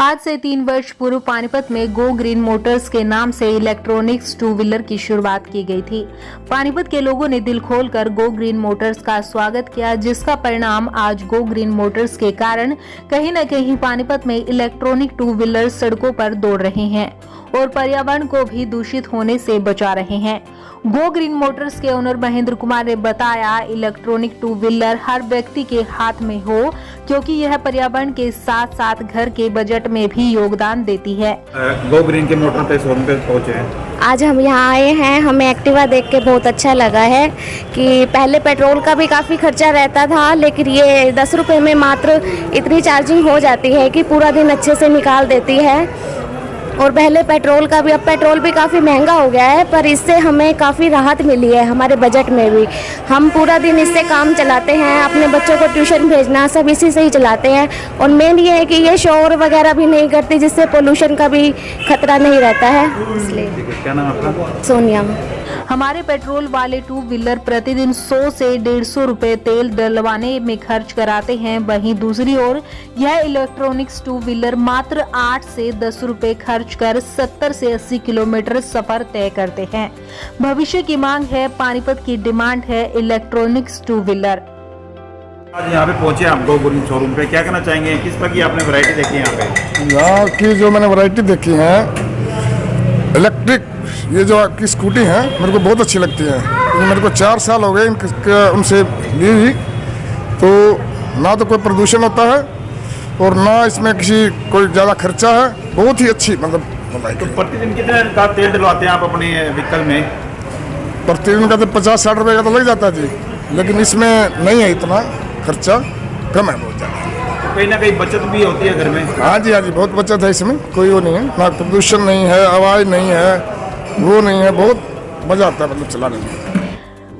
आज से 3 वर्ष पूर्व पानीपत में गो ग्रीन मोटर्स के नाम से इलेक्ट्रॉनिक्स 2 व्हीलर की शुरुआत की गई थी। पानीपत के लोगों ने दिल खोलकर गो ग्रीन मोटर्स का स्वागत किया, जिसका परिणाम आज गो ग्रीन मोटर्स के कारण कहीं न कहीं पानीपत में इलेक्ट्रॉनिक 2 व्हीलर सड़कों पर दौड़ रहे हैं और पर्यावरण को भी दूषित होने से बचा रहे हैं। गो ग्रीन मोटर्स के ओनर महेंद्र कुमार ने बताया, इलेक्ट्रॉनिक 2 व्हीलर हर व्यक्ति के हाथ में हो, क्योंकि यह पर्यावरण के साथ साथ घर के बजट में भी योगदान देती है। गो ग्रीन के मोटर पे शोरूम पे पहुंचे हैं। आज हम यहाँ आए हैं, हमें एक्टिवा देख के बहुत अच्छा लगा है कि पहले पेट्रोल का भी काफ़ी खर्चा रहता था, लेकिन ये 10 रुपये में मात्र इतनी चार्जिंग हो जाती है कि पूरा दिन अच्छे से निकाल देती है। और पहले पेट्रोल का भी, अब पेट्रोल भी काफ़ी महंगा हो गया है, पर इससे हमें काफ़ी राहत मिली है हमारे बजट में भी। हम पूरा दिन इससे काम चलाते हैं, अपने बच्चों को ट्यूशन भेजना सब इसी से ही चलाते हैं। और मेन ये है कि ये शोर वगैरह भी नहीं करती, जिससे पोल्यूशन का भी खतरा नहीं रहता है। इसलिए क्या नाम आपका? सोनिया। हमारे पेट्रोल वाले 2 व्हीलर प्रतिदिन 100 से 150 रुपए तेल डलवाने में खर्च कराते हैं। वहीं दूसरी ओर यह इलेक्ट्रॉनिक्स 2 व्हीलर मात्र 8 से 10 रुपए खर्च कर 70 से 80 किलोमीटर सफर तय करते हैं। भविष्य की मांग है, पानीपत की डिमांड है इलेक्ट्रॉनिक्स 2 व्हीलर। आज यहाँ पे पहुंचे आप गो ग्रीन शोरूम पे, क्या कहना चाहेंगे? किस तरह की आपने वैरायटी देखी है यहाँ पे? यहाँ की जो मैंने वैरायटी देखी है, इलेक्ट्रिक ये जो आपकी स्कूटी है मेरे को बहुत अच्छी लगती है, क्योंकि मेरे को 4 साल हो गए उनसे ली हुई। तो ना तो कोई प्रदूषण होता है और ना इसमें कोई ज़्यादा खर्चा है, बहुत ही अच्छी मतलब। तो प्रतिदिन कितने का तेल डलवाते हैं आप अपने व्हीकल में? प्रतिदिन का तो 50-60 रुपये का तो लग जाता है जी, लेकिन इसमें नहीं है इतना खर्चा, कम है बहुत ज़्यादा। कहीं ना कहीं बचत भी होती है घर में? हाँ जी बहुत बचत है इसमें, कोई वो नहीं है, ना प्रदूषण नहीं है, आवाज़ नहीं है, वो नहीं है, बहुत मजा आता है मतलब चलाने में।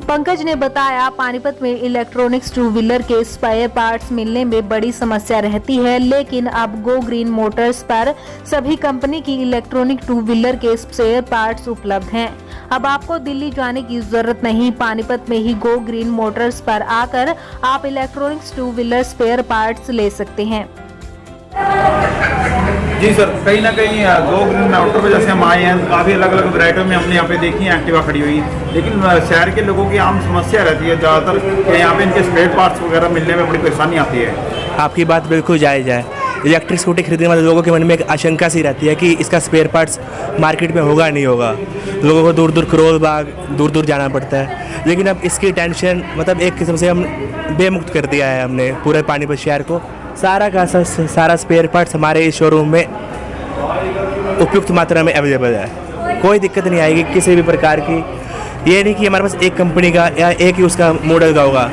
पंकज ने बताया, पानीपत में इलेक्ट्रॉनिक्स 2 व्हीलर के स्पेयर पार्ट्स मिलने में बड़ी समस्या रहती है, लेकिन अब गो ग्रीन मोटर्स पर सभी कंपनी की इलेक्ट्रॉनिक 2 व्हीलर के स्पेयर पार्ट्स उपलब्ध हैं। अब आपको दिल्ली जाने की जरूरत नहीं, पानीपत में ही गो ग्रीन मोटर्स पर आकर आप इलेक्ट्रॉनिक्स 2 व्हीलर स्पेयर पार्ट्स ले सकते हैं। जी सर, कहीं ना कहीं गो ग्रीन मोटर पे जैसे हम आए हैं, काफ़ी अलग अलग वैरायटियों में हमने यहाँ पे देखी है एक्टिवा खड़ी हुई, लेकिन शहर के लोगों की आम समस्या रहती है ज़्यादातर कि यहाँ पे इनके स्पेयर पार्ट्स वगैरह मिलने में बड़ी परेशानी आती है। आपकी बात बिल्कुल जायज़ है। इलेक्ट्रिक स्कूटी खरीदने वाले लोगों के मन में एक आशंका सी रहती है कि इसका स्पेयर पार्ट्स मार्केट में होगा नहीं होगा, लोगों को दूर दूर करोल बाग दूर दूर जाना पड़ता है। लेकिन अब इसकी टेंशन मतलब एक किस्म से हम बेमुक्त कर दिया है हमने पूरे पानीपत शहर को। सारा का सारा स्पेयर पार्ट्स हमारे इस शोरूम में उपयुक्त मात्रा में अवेलेबल है, कोई दिक्कत नहीं आएगी किसी भी प्रकार की। ये नहीं कि हमारे पास एक कंपनी का या एक ही उसका मॉडल का होगा।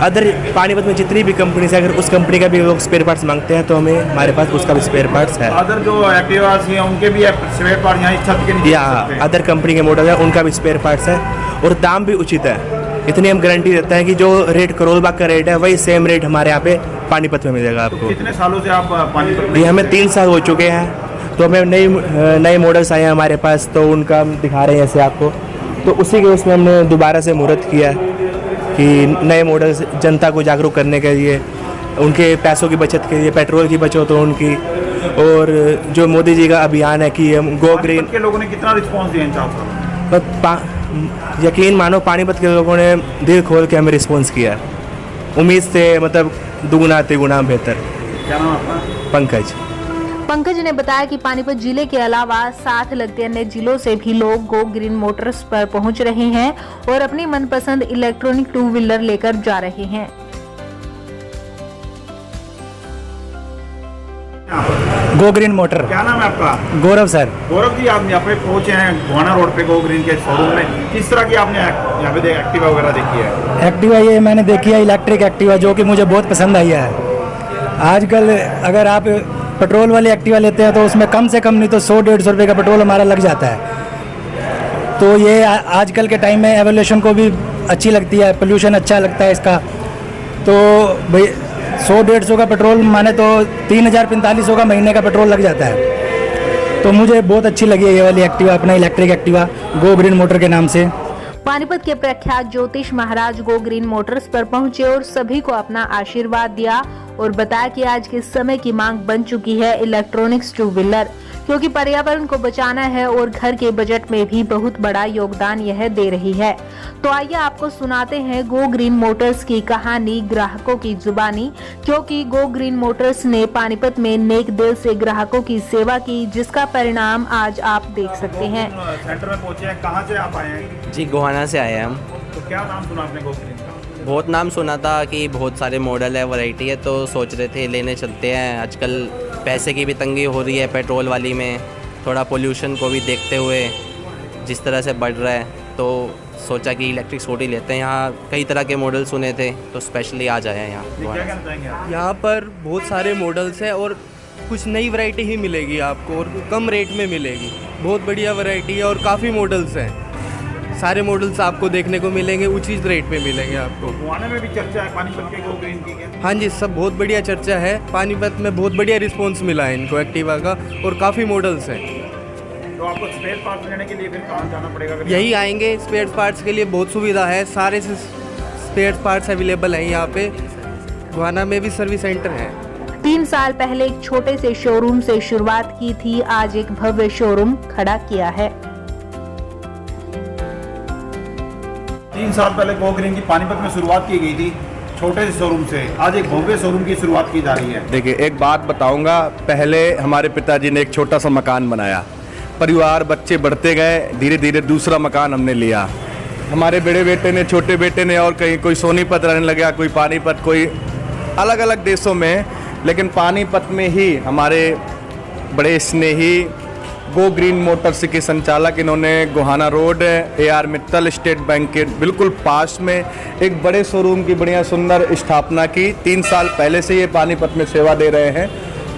अदर पानीपत में जितनी भी कंपनी से अगर उस कंपनी का भी लोग स्पेयर पार्ट्स मांगते हैं तो हमें हमारे पास उसका भी स्पेयर पार्ट्स है। अदर जो एक्टिवास हैं उनके भी स्पेयर पार्ट्स यहाँ छत के नीचे या अदर कंपनी के मॉडल है उनका भी स्पेयर पार्ट्स है, और दाम भी उचित है। इतनी हम गारंटी देते हैं कि जो रेट करोल बाग का रेट है वही सेम रेट हमारे यहाँ पे पानीपत में मिलेगा आपको। कितने सालों से आप पानीपत में? ये हमें 3 साल हो चुके हैं, तो हमें नए मॉडल्स आए हैं हमारे पास, तो उनका हम दिखा रहे हैं ऐसे आपको। तो उसी के उसमें हमने दोबारा से मुहूर्त किया कि नए मॉडल्स जनता को जागरूक करने के लिए, उनके पैसों की बचत के लिए, पेट्रोल की बचत हो उनकी, और जो मोदी जी का अभियान है कि हम गो ग्रीन के लोगों ने कितना रिस्पॉन्स दिया इन 4 सालों? यकीन मानो पानीपत के लोगों ने दिल खोल के हमें रिस्पॉन्स किया, उम्मीद से मतलब दुगुना तिगुना बेहतर। क्या नाम आपका? पंकज। पंकज ने बताया कि पानीपत जिले के अलावा साथ लगते अन्य जिलों से भी लोग गो ग्रीन मोटर्स पर पहुंच रहे हैं और अपनी मनपसंद इलेक्ट्रॉनिक 2 व्हीलर लेकर जा रहे हैं। Go green motor. क्या नाम है आपका? गौरव सर। गौरव जी, आप यहाँ पे पहुंचे हैं गोहाना रोड पे गो ग्रीन के शोरूम में, किस तरह की आपने यहाँ पे एक्टिवा वगैरह देखी है? एक्टिवा ये मैंने देखी है इलेक्ट्रिक एक्टिवा, जो कि मुझे बहुत पसंद आई है। आजकल अगर आप पेट्रोल वाली एक्टिवा लेते हैं तो उसमें कम से कम नहीं तो 100-150 रुपये का पेट्रोल हमारा लग जाता है। तो ये आजकल के टाइम में एवोल्यूशन को भी अच्छी लगती है, पोल्यूशन अच्छा लगता है इसका। तो भाई 100-150 का पेट्रोल माने तो 3000-4500 का महीने का पेट्रोल लग जाता है। तो मुझे बहुत अच्छी लगी है ये वाली एक्टिवा, अपना electric Activa go green motor के नाम से। पानीपत के प्रख्यात ज्योतिष महाराज गो ग्रीन मोटर्स पर पहुंचे और सभी को अपना आशीर्वाद दिया और बताया कि आज के समय की मांग बन चुकी है इलेक्ट्रॉनिक्स टू व्हीलर, क्योंकि पर्यावरण को बचाना है और घर के बजट में भी बहुत बड़ा योगदान यह दे रही है। तो आइए आपको सुनाते हैं गो ग्रीन मोटर्स की कहानी ग्राहकों की जुबानी, क्योंकि गो ग्रीन मोटर्स ने पानीपत में नेक दिल से ग्राहकों की सेवा की, जिसका परिणाम आज आप देख सकते हैं। सेंटर में पहुंचे हैं, कहाँ से आप आए हैं? जी गोहाना से आए हैं हम। तो क्या नाम सुना आपने गो ग्रीन का? बहुत नाम सुना था कि बहुत सारे मॉडल है, वैरायटी है, तो सोच रहे थे लेने चलते हैं। आजकल पैसे की भी तंगी हो रही है पेट्रोल वाली में, थोड़ा पोल्यूशन को भी देखते हुए जिस तरह से बढ़ रहा है, तो सोचा कि इलेक्ट्रिक स्कूटी लेते हैं। यहाँ कई तरह के मॉडल सुने थे तो स्पेशली आज आए हैं यहाँ। क्या कहना चाहेंगे आप? यहाँ पर बहुत सारे मॉडल्स हैं और कुछ नई वैरायटी ही मिलेगी आपको और कम रेट में मिलेगी। बहुत बढ़िया वैरायटी है और काफ़ी मॉडल्स हैं। सारे मॉडल्स आपको देखने को मिलेंगे, उचित रेट पे मिलेंगे आपको। गोहाना में भी चर्चा है पानीपत के गो ग्रीन की क्या? हाँ जी, सब बहुत बढ़िया चर्चा है। पानीपत में बहुत बढ़िया रिस्पांस मिला है इनको एक्टिवा का और काफ़ी मॉडल्स हैं। तो आपको स्पेयर पार्ट्स लेने के लिए फिर कहाँ जाना पड़ेगा? यही आएंगे, स्पेयर पार्ट्स के लिए बहुत सुविधा है, सारे स्पेयर पार्ट्स अवेलेबल हैं यहाँ पे। गोहाना में भी सर्विस सेंटर है। 3 साल पहले एक छोटे से शोरूम से शुरुआत की थी, आज एक भव्य शोरूम खड़ा किया है। 3 साल पहले गो ग्रीन की पानीपत में शुरुआत की गई थी, छोटे से शोरूम से। आज एक भव्य शोरूम की शुरुआत की जा रही है। देखिए, एक बात बताऊंगा। पहले हमारे पिताजी ने एक छोटा सा मकान बनाया, परिवार बच्चे बढ़ते गए, धीरे धीरे दूसरा मकान हमने लिया। हमारे बड़े बेटे ने, छोटे बेटे ने, और कहीं कोई सोनीपत रहने लगा, कोई पानीपत, कोई अलग अलग देशों में, लेकिन पानीपत में ही हमारे बड़े स्नेही गो ग्रीन मोटर्स के संचालक, इन्होंने Gohana road AR Mittal state bank के बिल्कुल पास में एक बड़े शोरूम की बढ़िया सुंदर स्थापना की। 3 साल पहले से ये पानीपत में सेवा दे रहे हैं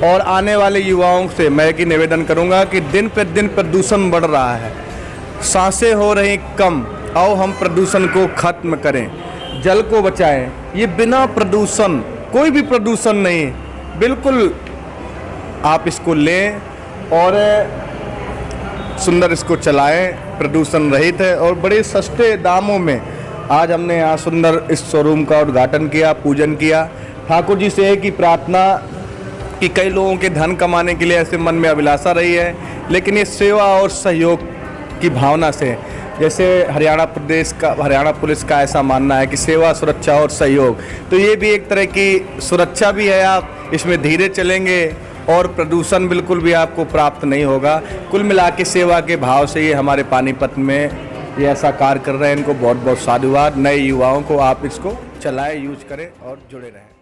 और आने वाले युवाओं से मैं एक निवेदन करूंगा कि दिन पर दिन प्रदूषण बढ़ रहा है, सांसें हो रही कम, आओ हम प्रदूषण को खत्म करें, जल को बचाएं। ये बिना प्रदूषण, कोई भी प्रदूषण नहीं, बिल्कुल आप इसको लें और सुंदर इसको चलाएं, प्रदूषण रहित है और बड़े सस्ते दामों में। आज हमने यहाँ सुंदर इस शोरूम का उद्घाटन किया, पूजन किया। ठाकुर जी से एक ही प्रार्थना कि कई लोगों के धन कमाने के लिए ऐसे मन में अभिलाषा रही है, लेकिन ये सेवा और सहयोग की भावना से, जैसे हरियाणा पुलिस का ऐसा मानना है कि सेवा, सुरक्षा और सहयोग, तो ये भी एक तरह की सुरक्षा भी है। आप इसमें धीरे चलेंगे और प्रदूषण बिल्कुल भी आपको प्राप्त नहीं होगा। कुल मिला के सेवा के भाव से ये हमारे पानीपत में ये ऐसा कार्य कर रहे हैं। इनको बहुत बहुत साधुवाद। नए युवाओं को आप इसको चलाएं, यूज करें और जुड़े रहें।